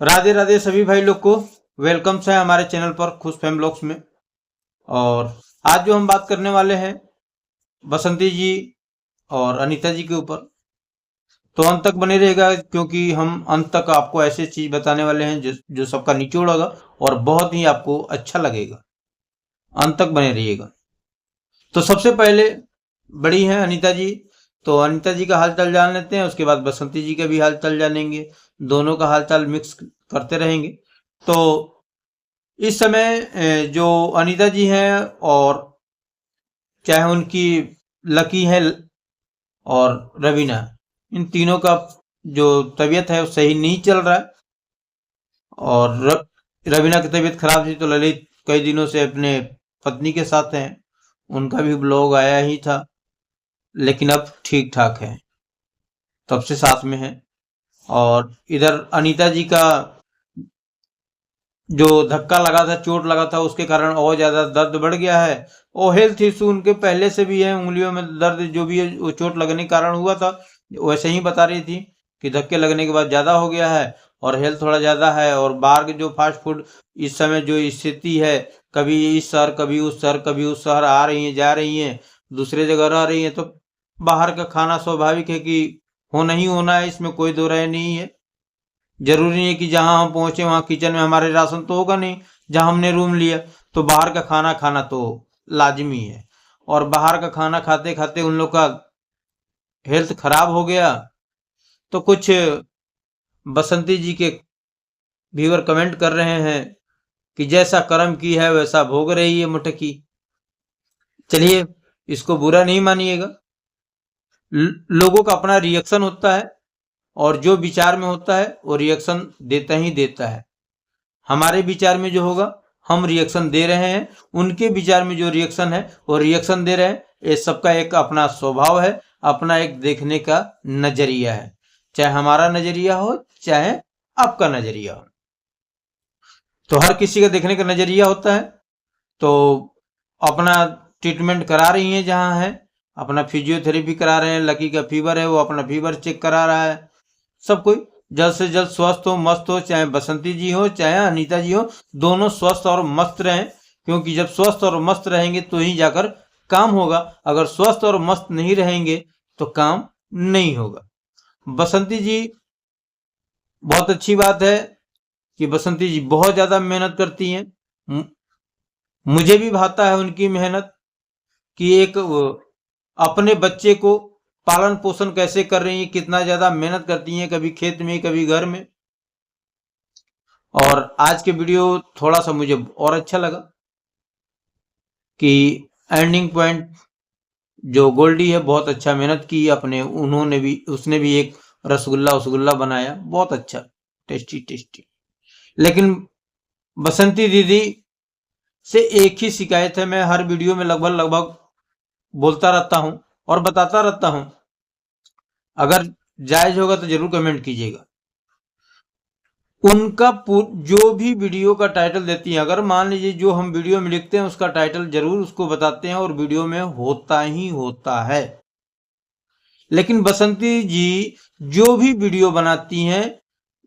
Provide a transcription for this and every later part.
राधे राधे सभी भाई लोग को वेलकम है हमारे चैनल पर खुश फैम ब्लॉग्स में। और आज जो हम बात करने वाले हैं बसंती जी और अनीता जी के ऊपर, तो अंत तक बने रहेगा क्योंकि हम अंत तक आपको ऐसे चीज बताने वाले हैं जो सबका निचोड़ होगा और बहुत ही आपको अच्छा लगेगा। अंत तक बने रहिएगा। तो सबसे पहले बड़ी हैं अनीता जी, तो अनीता जी का हालचाल जान लेते हैं, उसके बाद बसंती जी का भी हालचाल जानेंगे, दोनों का हालचाल मिक्स करते रहेंगे। तो इस समय जो अनीता जी हैं और चाहे उनकी लकी है और रवीना, इन तीनों का जो तबीयत है वो सही नहीं चल रहा है। और रवीना की तबीयत खराब थी तो ललित कई दिनों से अपने पत्नी के साथ हैं, उनका भी ब्लॉग आया ही था, लेकिन अब ठीक ठाक है, तब से साथ में है। और इधर अनीता जी का जो धक्का लगा था, चोट लगा था, उसके कारण और ज्यादा दर्द बढ़ गया है। और हेल्थ इशू उनके पहले से भी है, उंगलियों में दर्द जो भी है वो चोट लगने के कारण हुआ था, वैसे ही बता रही थी कि धक्के लगने के बाद ज्यादा हो गया है और हेल्थ थोड़ा ज्यादा है। और बाहर के जो फास्ट फूड इस समय जो स्थिति है, कभी इस शहर कभी उस शहर, कभी उस शहर आ रही है जा रही है, दूसरे जगह रह रही है, तो बाहर का खाना स्वाभाविक है कि होना ही होना है, इसमें कोई दो राय नहीं है। जरूरी नहीं है कि जहां हम पहुंचे वहां किचन में हमारे राशन तो होगा नहीं, जहां हमने रूम लिया तो बाहर का खाना खाना तो लाजमी है। और बाहर का खाना खाते खाते उन लोग का हेल्थ खराब हो गया। तो कुछ बसंती जी के व्यूअर कमेंट कर रहे हैं कि जैसा कर्म की है वैसा भोग रही है मुटकी। चलिए, इसको बुरा नहीं मानिएगा, लोगों का अपना रिएक्शन होता है और जो विचार में होता है वो रिएक्शन देता ही देता है। हमारे विचार में जो होगा हम रिएक्शन दे रहे हैं, उनके विचार में जो रिएक्शन है वो रिएक्शन दे रहे हैं। ये सबका एक अपना स्वभाव है, अपना एक देखने का नजरिया है, चाहे हमारा नजरिया हो चाहे आपका नजरिया हो। तो हर किसी का देखने का नजरिया होता है। तो अपना ट्रीटमेंट करा रही हैं जहां है, अपना फिजियोथेरेपी करा रहे हैं, लकी का फीवर है वो अपना फीवर चेक करा रहा है। सब कोई जल्द से जल्द स्वस्थ हो, मस्त हो, चाहे बसंती जी हो चाहे अनीता जी हो, दोनों स्वस्थ और मस्त रहें, क्योंकि जब स्वस्थ और मस्त रहेंगे तो ही जाकर काम होगा। अगर स्वस्थ और मस्त नहीं रहेंगे तो काम नहीं होगा। बसंती जी, बहुत अच्छी बात है कि बसंती जी बहुत ज्यादा मेहनत करती हैं। मुझे भी भाता है उनकी मेहनत कि एक अपने बच्चे को पालन पोषण कैसे कर रही हैं, कितना ज्यादा मेहनत करती हैं, कभी खेत में कभी घर में। और आज के वीडियो थोड़ा सा मुझे और अच्छा लगा कि एंडिंग पॉइंट जो गोल्डी है बहुत अच्छा मेहनत की अपने, उसने भी एक रसगुल्ला बनाया, बहुत अच्छा, टेस्टी टेस्टी। लेकिन बसंती दीदी से एक ही शिकायत है, मैं हर वीडियो में लगभग बोलता रहता हूं और बताता रहता हूं, अगर जायज होगा तो जरूर कमेंट कीजिएगा। उनका जो भी वीडियो का टाइटल देती है, अगर मान लीजिए जो हम वीडियो में लिखते हैं उसका टाइटल जरूर उसको बताते हैं और वीडियो में होता ही होता है। लेकिन बसंती जी जो भी वीडियो बनाती हैं,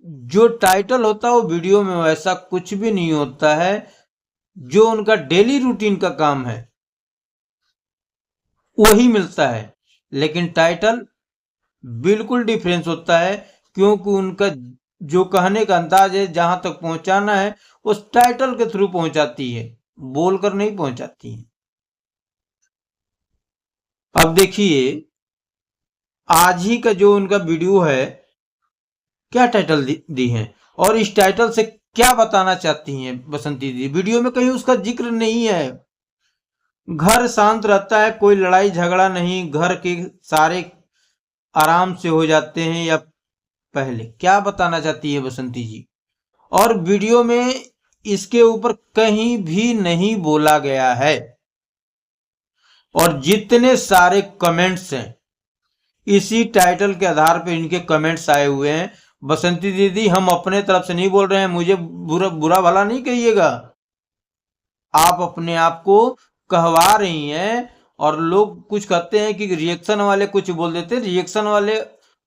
जो टाइटल होता है वो वीडियो में वैसा कुछ भी नहीं होता है। जो उनका डेली रूटीन का काम है वही मिलता है, लेकिन टाइटल बिल्कुल डिफरेंस होता है, क्योंकि उनका जो कहने का अंदाज है, जहां तक पहुंचाना है उस टाइटल के थ्रू पहुंचाती है, बोलकर नहीं पहुंचाती है। अब देखिए, आज ही का जो उनका वीडियो है, क्या टाइटल दी है और इस टाइटल से क्या बताना चाहती हैं बसंती दी। वीडियो में कहीं उसका जिक्र नहीं है। घर शांत रहता है, कोई लड़ाई झगड़ा नहीं, घर के सारे आराम से हो जाते हैं, या पहले क्या बताना चाहती है बसंती जी। और वीडियो में इसके ऊपर कहीं भी नहीं बोला गया है। और जितने सारे कमेंट्स हैं इसी टाइटल के आधार पर इनके कमेंट्स आए हुए हैं। बसंती दीदी, हम अपने तरफ से नहीं बोल रहे हैं, मुझे बुरा भला नहीं कहिएगा, आप अपने आप को कहवा रही हैं। और लोग कुछ कहते हैं कि रिएक्शन वाले कुछ बोल देते, रिएक्शन वाले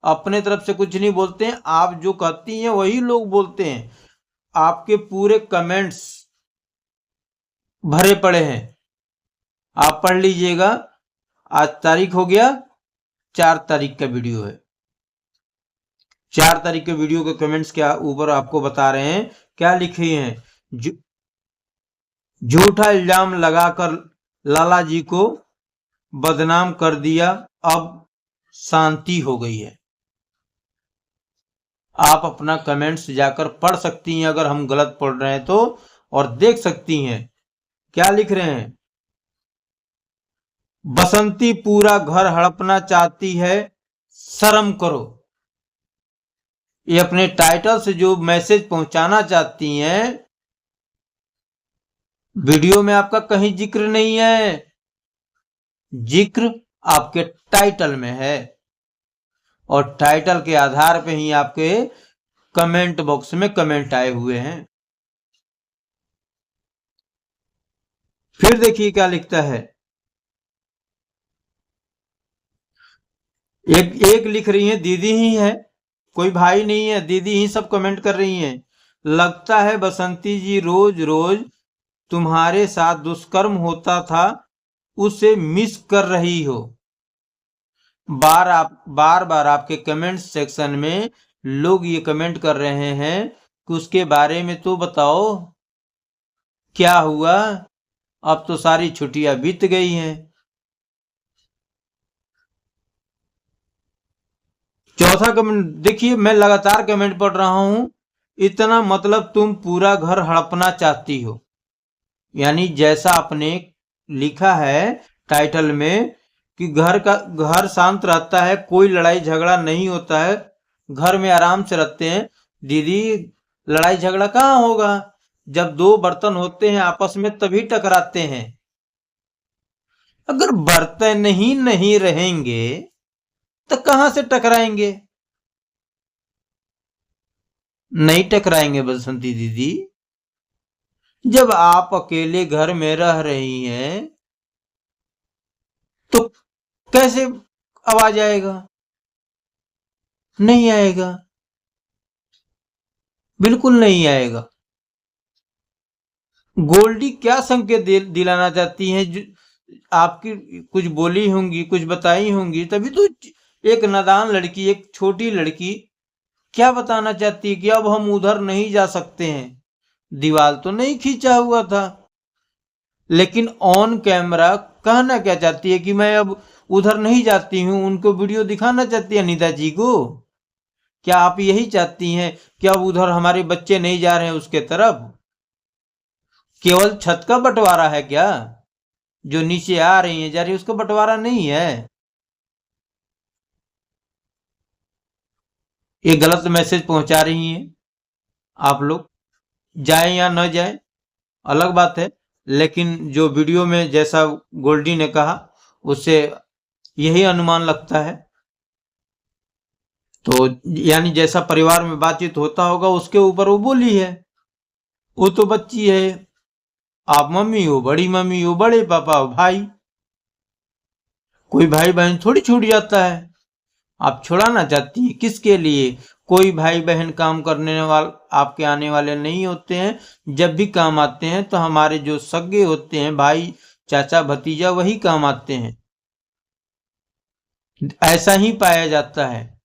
अपने तरफ से कुछ नहीं बोलते हैं, आप जो कहती हैं वही लोग बोलते हैं। आपके पूरे कमेंट्स भरे पड़े हैं, आप पढ़ लीजिएगा। आज तारीख हो गया 4 तारीख का वीडियो है। 4 तारीख के वीडियो के कमेंट्स क्या ऊपर आपको बता रहे हैं, क्या लिखे हैं। झूठा इल्जाम लगाकर लाला जी को बदनाम कर दिया, अब शांति हो गई है। आप अपना कमेंट्स जाकर पढ़ सकती हैं अगर हम गलत पढ़ रहे हैं तो, और देख सकती हैं क्या लिख रहे हैं। बसंती पूरा घर हड़पना चाहती है, शर्म करो। ये अपने टाइटल से जो मैसेज पहुंचाना चाहती हैं, वीडियो में आपका कहीं जिक्र नहीं है, जिक्र आपके टाइटल में है, और टाइटल के आधार पे ही आपके कमेंट बॉक्स में कमेंट आए हुए हैं। फिर देखिए क्या लिखता है। एक लिख रही है, दीदी ही है, कोई भाई नहीं है, दीदी ही सब कमेंट कर रही हैं। लगता है बसंती जी रोज रोज तुम्हारे साथ दुष्कर्म होता था, उसे मिस कर रही हो। बार बार आपके कमेंट सेक्शन में लोग ये कमेंट कर रहे हैं कि उसके बारे में तो बताओ, क्या हुआ। अब तो सारी छुट्टियां बीत गई हैं। चौथा कमेंट देखिए, मैं लगातार कमेंट पढ़ रहा हूं। इतना मतलब तुम पूरा घर हड़पना चाहती हो, यानी जैसा आपने लिखा है टाइटल में कि घर शांत रहता है, कोई लड़ाई झगड़ा नहीं होता है, घर में आराम से रहते हैं। दीदी, लड़ाई झगड़ा कहाँ होगा, जब दो बर्तन होते हैं आपस में तभी टकराते हैं। अगर बर्तन ही नहीं रहेंगे तो कहां से टकराएंगे। नहीं टकराएंगे बसंती दीदी। जब आप अकेले घर में रह रही हैं तो कैसे आवाज आएगा, नहीं आएगा, बिल्कुल नहीं आएगा। गोल्डी क्या संकेत दिलाना चाहती हैं, आपकी कुछ बोली होंगी, कुछ बताई होंगी, तभी तो एक नादान लड़की, एक छोटी लड़की क्या बताना चाहती है कि अब हम उधर नहीं जा सकते हैं। दीवार तो नहीं खींचा हुआ था, लेकिन ऑन कैमरा कहना क्या चाहती है कि मैं अब उधर नहीं जाती हूं। उनको वीडियो दिखाना चाहती है अनीता जी को। क्या आप यही चाहती हैं कि अब उधर हमारे बच्चे नहीं जा रहे हैं उसके तरफ। केवल छत का बंटवारा है क्या, जो नीचे आ रही है जा रही है उसका बंटवारा नहीं है। ये गलत मैसेज पहुंचा रही हैं आप लोग। जाए या न जाए अलग बात है, लेकिन जो वीडियो में जैसा गोल्डी ने कहा उससे यही अनुमान लगता है। तो यानी जैसा परिवार में बातचीत होता होगा उसके ऊपर वो बोली है। वो तो बच्ची है, आप मम्मी हो, बड़ी मम्मी हो, बड़े पापा हो, भाई, कोई भाई बहन थोड़ी छूट जाता है। आप छुड़ाना चाहती हैं किसके लिए। कोई भाई बहन काम करने वाले आपके आने वाले नहीं होते हैं। जब भी काम आते हैं तो हमारे जो सगे होते हैं, भाई चाचा भतीजा, वही काम आते हैं। ऐसा ही पाया जाता है,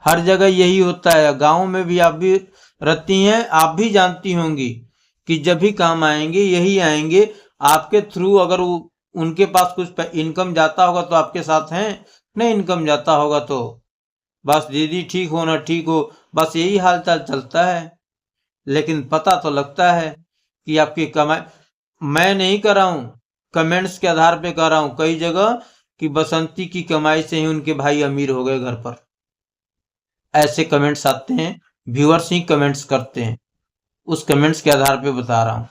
हर जगह यही होता है। गांव में भी आप भी रहती हैं, आप भी जानती होंगी कि जब भी काम आएंगे यही आएंगे आपके थ्रू। अगर उनके पास कुछ इनकम जाता होगा तो आपके साथ हैं, नहीं इनकम जाता होगा तो बस दीदी ठीक हो ना ठीक हो, बस यही हालचाल चलता है। लेकिन पता तो लगता है कि आपकी कमाई, मैं नहीं कर रहा हूं, कमेंट्स के आधार पे कर रहा हूं कई जगह कि बसंती की कमाई से ही उनके भाई अमीर हो गए घर पर। ऐसे कमेंट्स आते हैं, व्यूअर्स ही कमेंट्स करते हैं, उस कमेंट्स के आधार पे बता रहा हूं।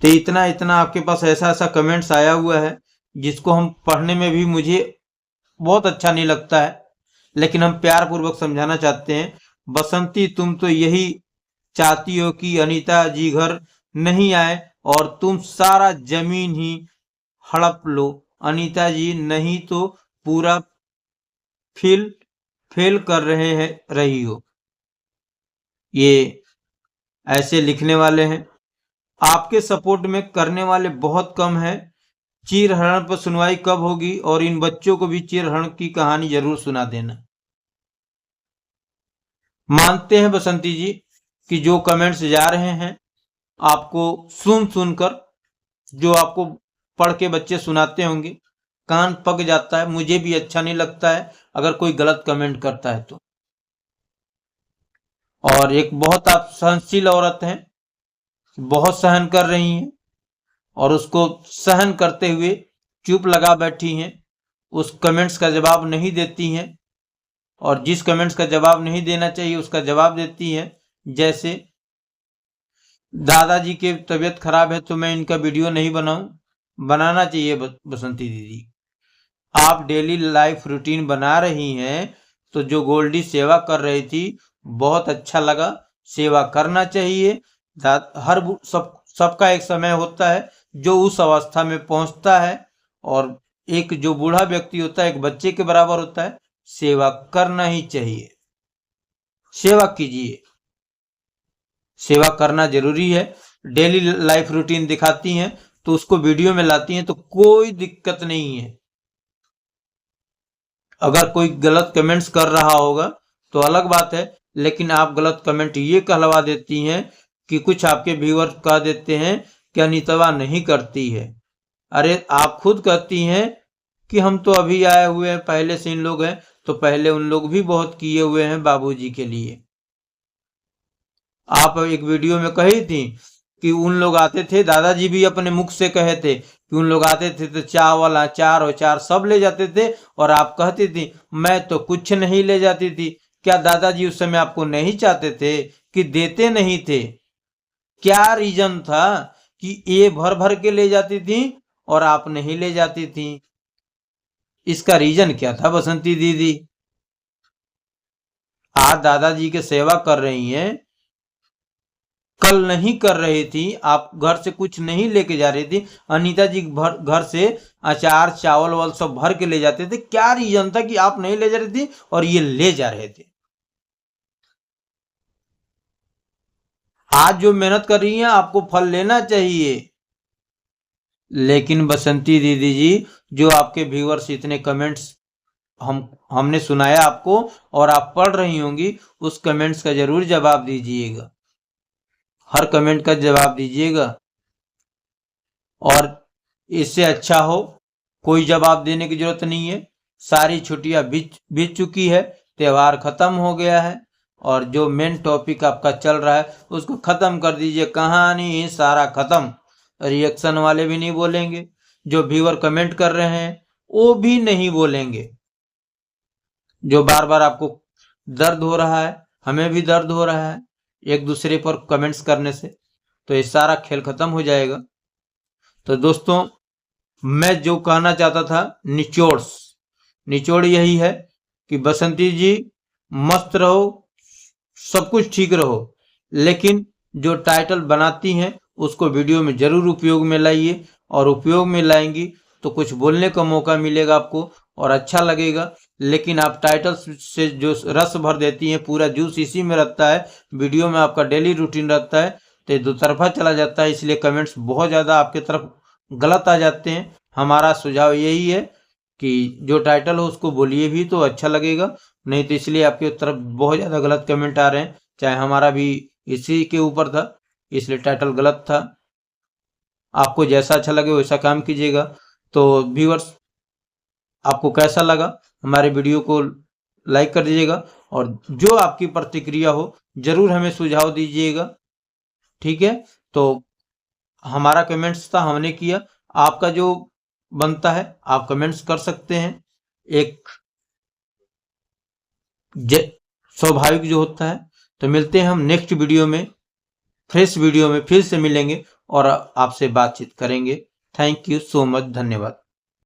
तो इतना इतना आपके पास ऐसा ऐसा कमेंट्स आया हुआ है जिसको हम पढ़ने में भी मुझे बहुत अच्छा नहीं लगता है, लेकिन हम प्यार पूर्वक समझाना चाहते हैं। बसंती, तुम तो यही चाहती हो कि अनीता जी घर नहीं आए और तुम सारा जमीन ही हड़प लो। अनीता जी नहीं तो पूरा फेल कर रही हो। ये ऐसे लिखने वाले हैं। आपके सपोर्ट में करने वाले बहुत कम हैं। चीरहरण पर सुनवाई कब होगी और इन बच्चों को भी चीरहरण की कहानी जरूर सुना देना। मानते हैं बसंती जी कि जो कमेंट्स जा रहे हैं आपको सुनकर, जो आपको पढ़ के बच्चे सुनाते होंगे, कान पक जाता है। मुझे भी अच्छा नहीं लगता है अगर कोई गलत कमेंट करता है तो। और एक बहुत आप सहनशील औरत हैं, बहुत सहन कर रही हैं और उसको सहन करते हुए चुप लगा बैठी हैं, उस कमेंट्स का जवाब नहीं देती हैं और जिस कमेंट्स का जवाब नहीं देना चाहिए उसका जवाब देती हैं। जैसे दादाजी की तबीयत खराब है तो मैं इनका वीडियो नहीं बनाना चाहिए। बसंती दीदी, आप डेली लाइफ रूटीन बना रही हैं तो जो गोल्डी सेवा कर रही थी बहुत अच्छा लगा। सेवा करना चाहिए। हर सबका एक समय होता है जो उस अवस्था में पहुंचता है और एक जो बूढ़ा व्यक्ति होता है एक बच्चे के बराबर होता है। सेवा करना ही चाहिए। सेवा कीजिए, सेवा करना जरूरी है। डेली लाइफ रूटीन दिखाती हैं तो उसको वीडियो में लाती हैं तो कोई दिक्कत नहीं है। अगर कोई गलत कमेंट्स कर रहा होगा तो अलग बात है, लेकिन आप गलत कमेंट ये कहलवा देती हैं कि कुछ आपके व्यूअर्स कह देते हैं कि अनीतवा नहीं करती है। अरे आप खुद कहती हैं कि हम तो अभी आए हुए हैं, पहले से इन लोग हैं, तो पहले उन लोग भी बहुत किए हुए हैं बाबूजी के लिए। आप एक वीडियो में कही थी कि उन लोग आते थे, दादाजी भी अपने मुख से कहे थे कि उन लोग आते थे तो चावल अचार और चार सब ले जाते थे और आप कहती थी मैं तो कुछ नहीं ले जाती थी। क्या दादाजी उस समय आपको नहीं चाहते थे कि देते नहीं थे? क्या रीजन था कि ये भर भर के ले जाती थी और आप नहीं ले जाती थी? इसका रीजन क्या था बसंती दीदी? आज दादाजी की सेवा कर रही हैं, कल नहीं कर रही थी। आप घर से कुछ नहीं लेके जा रही थी, अनीता जी घर से अचार चावल वाल सब भर के ले जाते थे। क्या रीजन था कि आप नहीं ले जा रही थी और ये ले जा रहे थे? आज जो मेहनत कर रही हैं आपको फल लेना चाहिए। लेकिन बसंती दीदी जी, जो आपके व्यूअर्स इतने कमेंट्स हमने सुनाया आपको और आप पढ़ रही होंगी, उस कमेंट्स का जरूर जवाब दीजिएगा। हर कमेंट का जवाब दीजिएगा। और इससे अच्छा हो कोई जवाब देने की जरूरत नहीं है। सारी छुट्टियां बीत चुकी है, त्योहार खत्म हो गया है और जो मेन टॉपिक आपका चल रहा है उसको खत्म कर दीजिए। कहानी सारा खत्म। रिएक्शन वाले भी नहीं बोलेंगे, जो व्यूअर कमेंट कर रहे हैं वो भी नहीं बोलेंगे। जो बार बार आपको दर्द हो रहा है, हमें भी दर्द हो रहा है एक दूसरे पर कमेंट्स करने से, तो ये सारा खेल खत्म हो जाएगा। तो दोस्तों, मैं जो कहना चाहता था, निचोड़ यही है कि बसंती जी मस्त रहो, सब कुछ ठीक रहो, लेकिन जो टाइटल बनाती हैं उसको वीडियो में जरूर उपयोग में लाइए। और उपयोग में लाएंगी तो कुछ बोलने का मौका मिलेगा आपको और अच्छा लगेगा। लेकिन आप टाइटल से जो रस भर देती हैं, पूरा जूस इसी में रहता है, वीडियो में आपका डेली रूटीन रहता है, तो दो तरफा चला जाता है। इसलिए कमेंट्स बहुत ज़्यादा आपके तरफ गलत आ जाते हैं। हमारा सुझाव यही है कि जो टाइटल हो उसको बोलिए भी तो अच्छा लगेगा, नहीं तो इसलिए आपके तरफ बहुत ज़्यादा गलत कमेंट आ रहे हैं। चाहे हमारा भी इसी के ऊपर था, इसलिए टाइटल गलत था। आपको जैसा अच्छा लगे वैसा काम कीजिएगा। तो व्यूअर्स, आपको कैसा लगा हमारे वीडियो को लाइक कर दीजिएगा और जो आपकी प्रतिक्रिया हो जरूर हमें सुझाव दीजिएगा। ठीक है, तो हमारा कमेंट्स था, हमने किया। आपका जो बनता है आप कमेंट्स कर सकते हैं। एक स्वाभाविक जो होता है। तो मिलते हैं हम नेक्स्ट वीडियो में, फ्रेश वीडियो में फिर से मिलेंगे और आपसे बातचीत करेंगे। थैंक यू सो मच, धन्यवाद।